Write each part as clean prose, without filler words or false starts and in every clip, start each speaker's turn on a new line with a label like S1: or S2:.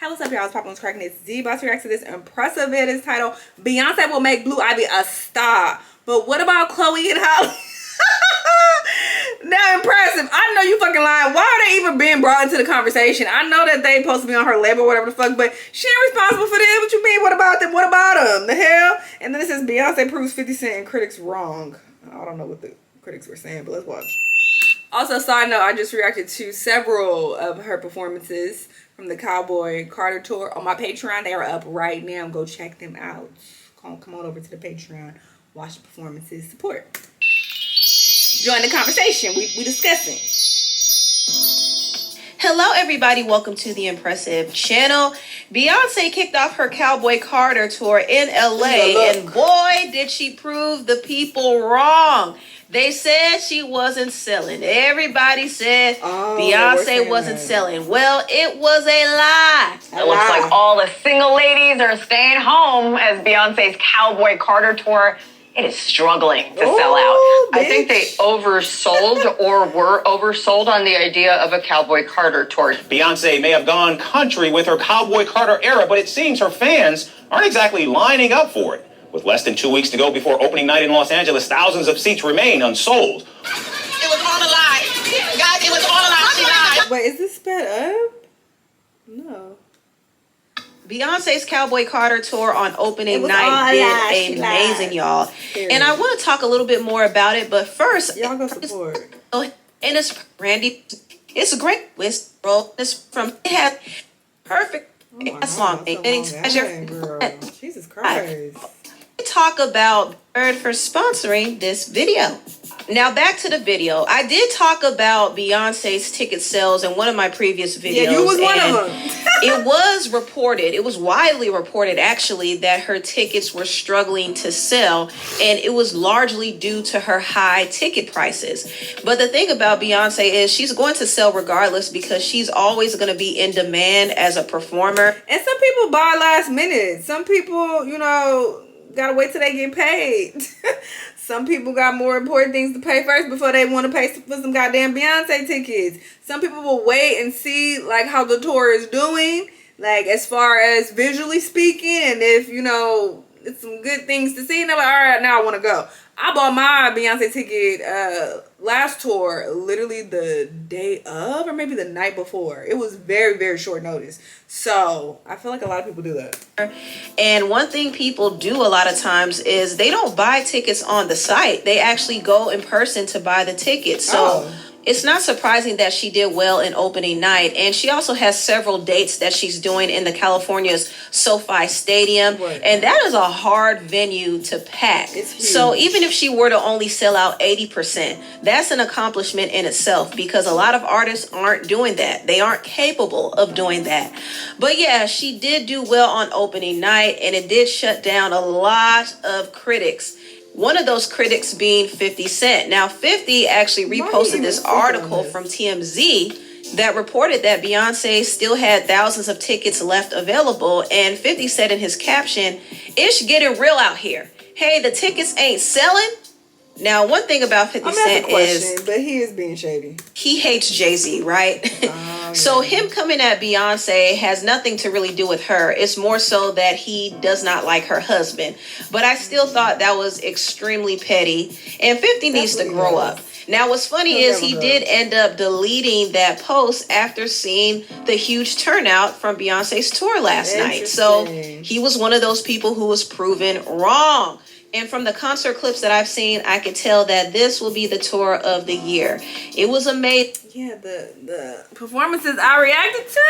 S1: Hey, what's up, y'all? It's Popcorn's Cracking. It's Z about to react to this impressive video. It's titled Beyonce Will Make Blue Ivy a Star. But what about Chloe and Halle? Now impressive. I know you fucking lying. Why are they even being brought into the conversation? I know that they supposed to be on her label or whatever the fuck, but she ain't responsible for this. What you mean? What about them? What about them? The hell? And then it says Beyonce proves 50 Cent and critics wrong. I don't know what the critics were saying, but let's watch. Also, side note, I just reacted to several of her performances from the Cowboy Carter Tour on my Patreon. They are up right now. Go check them out. Come on over to the Patreon. Watch the performances. Support. Join the conversation. We discussing.
S2: Hello, everybody. Welcome to the Impressive channel. Beyonce kicked off her Cowboy Carter Tour in LA, and boy, did she prove the people wrong. They said she wasn't selling. Everybody said Beyonce wasn't selling. Well, it was a lie.
S3: It looks like all the single ladies are staying home as Beyonce's Cowboy Carter Tour. It is struggling to sell out.
S1: Bitch.
S3: I think they oversold or were oversold on the idea of a Cowboy Carter Tour.
S4: Beyonce may have gone country with her Cowboy Carter era, but it seems her fans aren't exactly lining up for it. With less than 2 weeks to go before opening night in Los Angeles, thousands of seats remain unsold.
S5: It was all a lie. Guys, it was all a lie. She lied.
S1: Wait, is this sped up? No.
S2: Beyonce's Cowboy Carter Tour on opening night did amazing, y'all. And I want to talk a little bit more about it, but first,
S1: y'all go support.
S2: And it's Randy. It's a great list, bro. It's from it has perfect song.
S1: Jesus Christ.
S2: Talk about Bird for sponsoring this video. Now back to the video. I did talk about Beyonce's ticket sales in one of my previous videos.
S1: Yeah, you was one of them.
S2: It was reported, it was widely reported actually, that her tickets were struggling to sell, and it was largely due to her high ticket prices. But the thing about Beyonce is she's going to sell regardless because she's always going to be in demand as a performer.
S1: And some people buy last minute. Some people, you know, gotta wait till they get paid. Some people got more important things to pay first before they want to pay for some goddamn Beyonce tickets. Some people will wait and see like how the tour is doing, like as far as visually speaking, and if you know it's some good things to see, and they're like, all right, now I want to go. I bought my Beyonce ticket last tour literally the day of, or maybe the night before. It was very, very short notice. So I feel like a lot of people do that.
S2: And one thing people do a lot of times is they don't buy tickets on the site. They actually go in person to buy the tickets. So it's not surprising that she did well in opening night. And she also has several dates that she's doing in the California's SoFi Stadium.
S1: Right.
S2: And that is a hard venue to pack. So even if she were to only sell out 80%, that's an accomplishment in itself because a lot of artists aren't doing that. They aren't capable of doing that. But yeah, she did do well on opening night, and it did shut down a lot of critics. One of those critics being 50 Cent. Now, 50 actually reposted this article from TMZ that reported that Beyonce still had thousands of tickets left available. And 50 said in his caption, "Ish getting real out here. Hey, the tickets ain't selling." Now, one thing about 50 Cent is,
S1: but he is being shady.
S2: He hates Jay-Z, right? So him coming at Beyonce has nothing to really do with her. It's more so that he does not like her husband. But I still thought that was extremely petty. And 50 needs to grow up. Now, what's funny is he did end up deleting that post after seeing the huge turnout from Beyonce's tour last night. So he was one of those people who was proven wrong. And from the concert clips that I've seen, I can tell that this will be the tour of the year. It was amazing.
S1: Yeah, the performances I reacted to,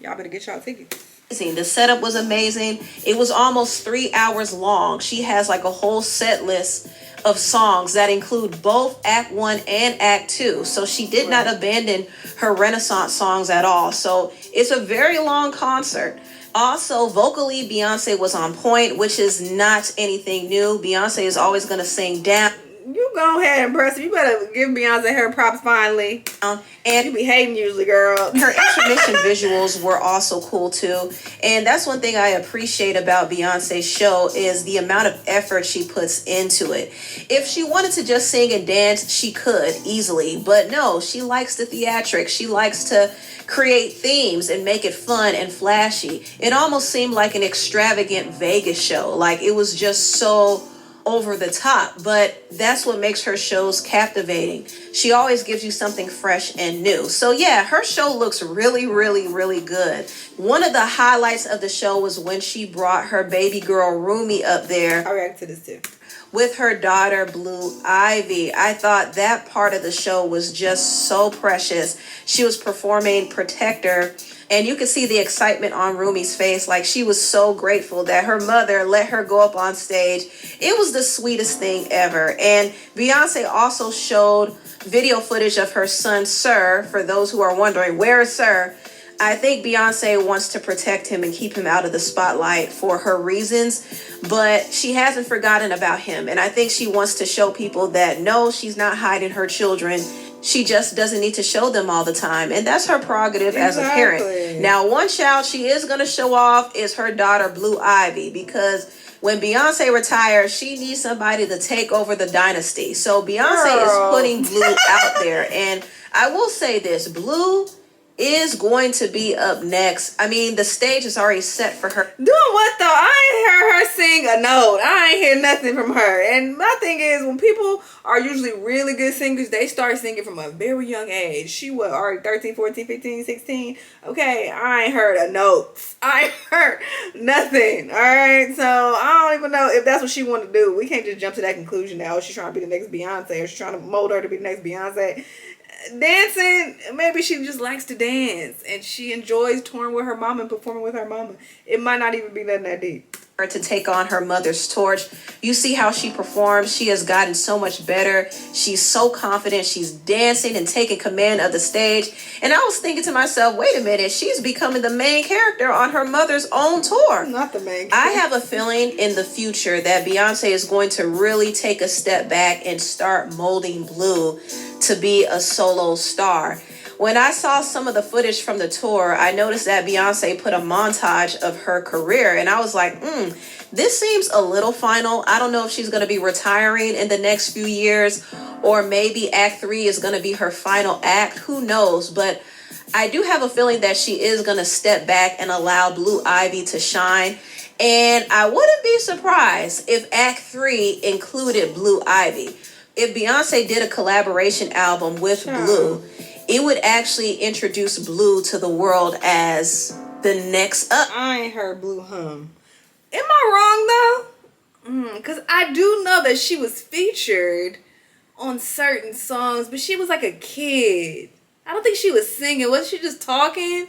S1: y'all better get y'all tickets.
S2: The setup was amazing. It was almost 3 hours long. She has like a whole set list of songs that include both Act 1 and Act 2. So she did not abandon her Renaissance songs at all. So it's a very long concert. Also, vocally, Beyonce was on point, which is not anything new. Beyonce is always going to sing down.
S1: You go ahead and impress her. You better give Beyonce her props finally.
S2: And
S1: you be hating usually, girl.
S2: Her intermission visuals were also cool too. And that's one thing I appreciate about Beyonce's show is the amount of effort she puts into it. If she wanted to just sing and dance, she could easily. But no, she likes the theatrics. She likes to create themes and make it fun and flashy. It almost seemed like an extravagant Vegas show. Like it was just so over the top, but that's what makes her shows captivating. She always gives you something fresh and new. So yeah, her show looks really, really, really good. One of the highlights of the show was when she brought her baby girl Rumi up there.
S1: I react to this too.
S2: With her daughter Blue Ivy. I thought that part of the show was just so precious. She was performing Protector, and you could see the excitement on Rumi's face. Like she was so grateful that her mother let her go up on stage. It was the sweetest thing ever. And Beyonce also showed video footage of her son, Sir. For those who are wondering, where is Sir? I think Beyonce wants to protect him and keep him out of the spotlight for her reasons, but she hasn't forgotten about him. And I think she wants to show people that no, she's not hiding her children. She just doesn't need to show them all the time. And that's her prerogative as a parent. Now, one child she is going to show off is her daughter, Blue Ivy, because when Beyonce retires, she needs somebody to take over the dynasty. So Beyonce is putting Blue out there. And I will say this, Blue is going to be up next. I mean, the stage is already set for her.
S1: Doing what though? I ain't heard her sing a note. I ain't hear nothing from her. And my thing is, when people are usually really good singers, they start singing from a very young age. She was already 13, 14, 15, 16. Okay, I ain't heard a note. I ain't heard nothing. All right, so I don't even know if that's what she want to do. We can't just jump to that conclusion now. She's trying to be the next Beyonce, or she's trying to mold her to be the next Beyonce. Dancing, maybe she just likes to dance and she enjoys touring with her mama and performing with her mama. It might not even be nothing that deep.
S2: To take on her mother's torch. You see how she performs. She has gotten so much better. She's so confident. She's dancing and taking command of the stage. And I was thinking to myself, wait a minute, she's becoming the main character on her mother's own tour.
S1: Not the main character.
S2: I have a feeling in the future that Beyonce is going to really take a step back and start molding Blue to be a solo star. When I saw some of the footage from the tour, I noticed that Beyonce put a montage of her career, and I was like, this seems a little final. I don't know if she's going to be retiring in the next few years, or maybe Act 3 is going to be her final act. Who knows? But I do have a feeling that she is going to step back and allow Blue Ivy to shine. And I wouldn't be surprised if Act 3 included Blue Ivy. If Beyonce did a collaboration album with Blue, it would actually introduce Blue to the world as the next up.
S1: I ain't heard Blue hum. Am I wrong though? Because I do know that she was featured on certain songs, but she was like a kid. I don't think she was singing. Was she just talking?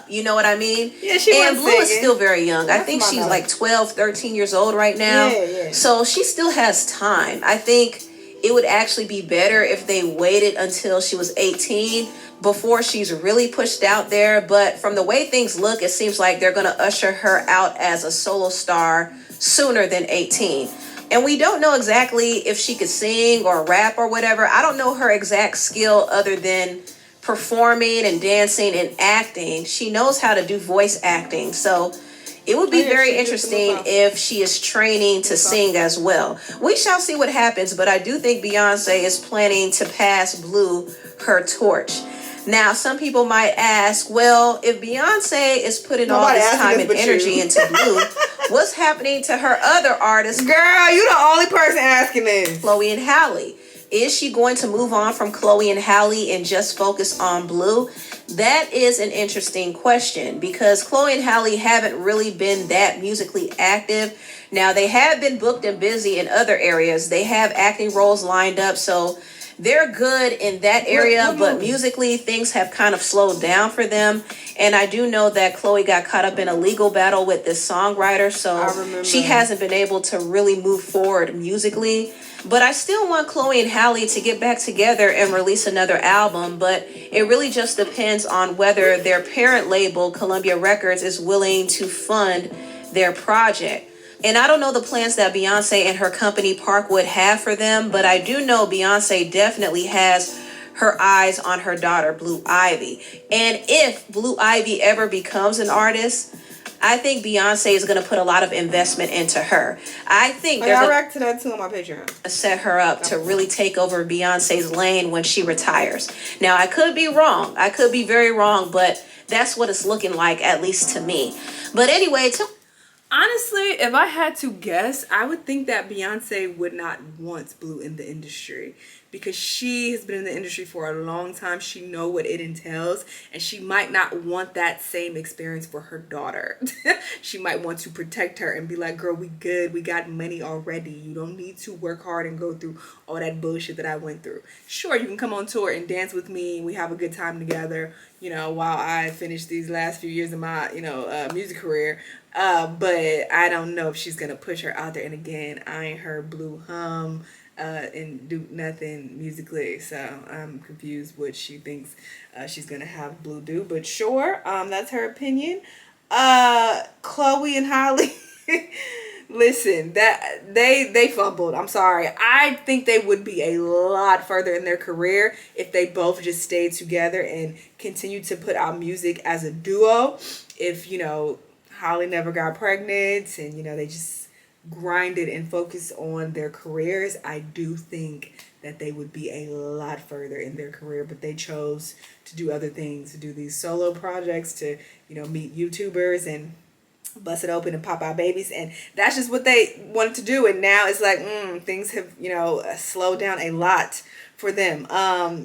S2: You know what I mean?
S1: Yeah, she was.
S2: And Blue is still very young. I think she's like 12, 13 years old right now.
S1: Yeah.
S2: So she still has time. I think it would actually be better if they waited until she was 18 before she's really pushed out there. But from the way things look, it seems like they're going to usher her out as a solo star sooner than 18. And we don't know exactly if she could sing or rap or whatever. I don't know her exact skill other than performing and dancing and acting. She knows how to do voice acting. So it would be very interesting if she is training to sing as well. We shall see what happens, but I do think Beyonce is planning to pass Blue her torch. Now, some people might ask, well, if Beyonce is putting all this time and energy into Blue, what's happening to her other artists?
S1: Girl, you the only person asking this.
S2: Chloe and Halle. Is she going to move on from Chloe and Halle and just focus on Blue? That is an interesting question because Chloe and Halle haven't really been that musically active. Now, they have been booked and busy in other areas. They have acting roles lined up, so they're good in that area, but musically things have kind of slowed down for them. And I do know that Chloe got caught up in a legal battle with this songwriter, so she hasn't been able to really move forward musically. But I still want Chloe and Halle to get back together and release another album, but it really just depends on whether their parent label, Columbia Records, is willing to fund their project. And I don't know the plans that Beyonce and her company Parkwood have for them, but I do know Beyonce definitely has her eyes on her daughter, Blue Ivy. And if Blue Ivy ever becomes an artist, I think Beyonce is going to put a lot of investment into her. I think
S1: I'll react to that too on my Patreon.
S2: Set her up to really take over Beyonce's lane when she retires. Now, I could be wrong. I could be very wrong, but that's what it's looking like, at least to me. But anyway,
S1: honestly, if I had to guess, I would think that Beyonce would not want Blue in the industry because she has been in the industry for a long time. She knows what it entails, and she might not want that same experience for her daughter. She might want to protect her and be like, girl, we good. We got money already. You don't need to work hard and go through all that bullshit that I went through. Sure, you can come on tour and dance with me and we have a good time together, you know, while I finish these last few years of my, music career. But I don't know if she's gonna push her out there. And again, I ain't heard Blue hum and do nothing musically, so I'm confused what she thinks she's gonna have Blue do. But sure, that's her opinion. Chloe and Halle, listen, that they fumbled. I'm sorry. I think they would be a lot further in their career if they both just stayed together and continued to put out music as a duo. If Halle never got pregnant and they just grinded and focused on their careers, I do think that they would be a lot further in their career. But they chose to do other things, to do these solo projects, to meet YouTubers and bust it open and pop out babies, and that's just what they wanted to do. And now it's like things have slowed down a lot for them.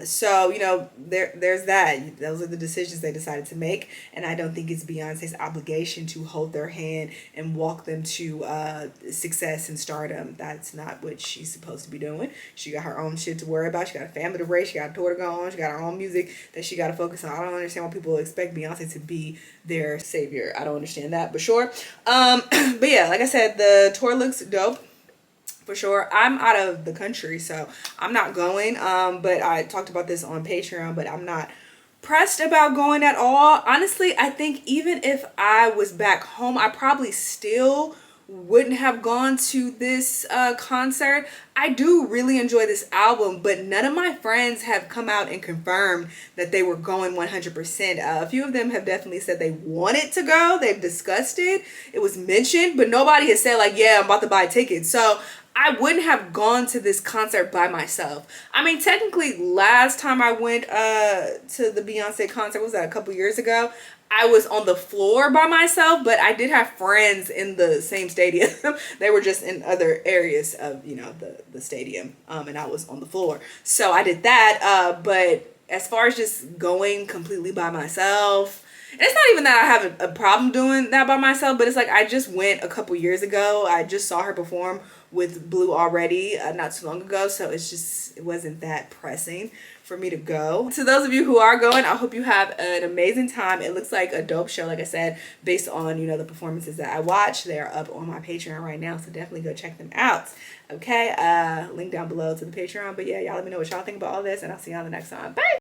S1: So there's that. Those are the decisions they decided to make, and I don't think it's Beyonce's obligation to hold their hand and walk them to success and stardom. That's not what she's supposed to be doing. She got her own shit to worry about. She got a family to raise. She got a tour to go on. She got her own music that she got to focus on. I don't understand why people expect Beyonce to be their savior. I don't understand that, but sure. But yeah, like I said, the tour looks dope. For sure. I'm out of the country, so I'm not going. But I talked about this on Patreon, but I'm not pressed about going at all. Honestly, I think even if I was back home, I probably still wouldn't have gone to this concert. I do really enjoy this album, but none of my friends have come out and confirmed that they were going 100%. A few of them have definitely said they wanted to go. They've discussed it. It was mentioned, but nobody has said like, yeah, I'm about to buy tickets. So I wouldn't have gone to this concert by myself. I mean, technically, last time I went to the Beyonce concert, was that a couple years ago? I was on the floor by myself, but I did have friends in the same stadium. They were just in other areas of, the stadium, and I was on the floor. So I did that, but as far as just going completely by myself, and it's not even that I have a problem doing that by myself, but it's like I just went a couple years ago. I just saw her perform with Blue already not too long ago, so it wasn't that pressing for me to go. To those of you who are going, I hope you have an amazing time. It looks like a dope show, like I said, based on the performances that I watched. They're up on my Patreon right now, so definitely go check them out. Okay, link down below to the Patreon. But yeah, y'all let me know what y'all think about all this, and I'll see y'all the next time. Bye.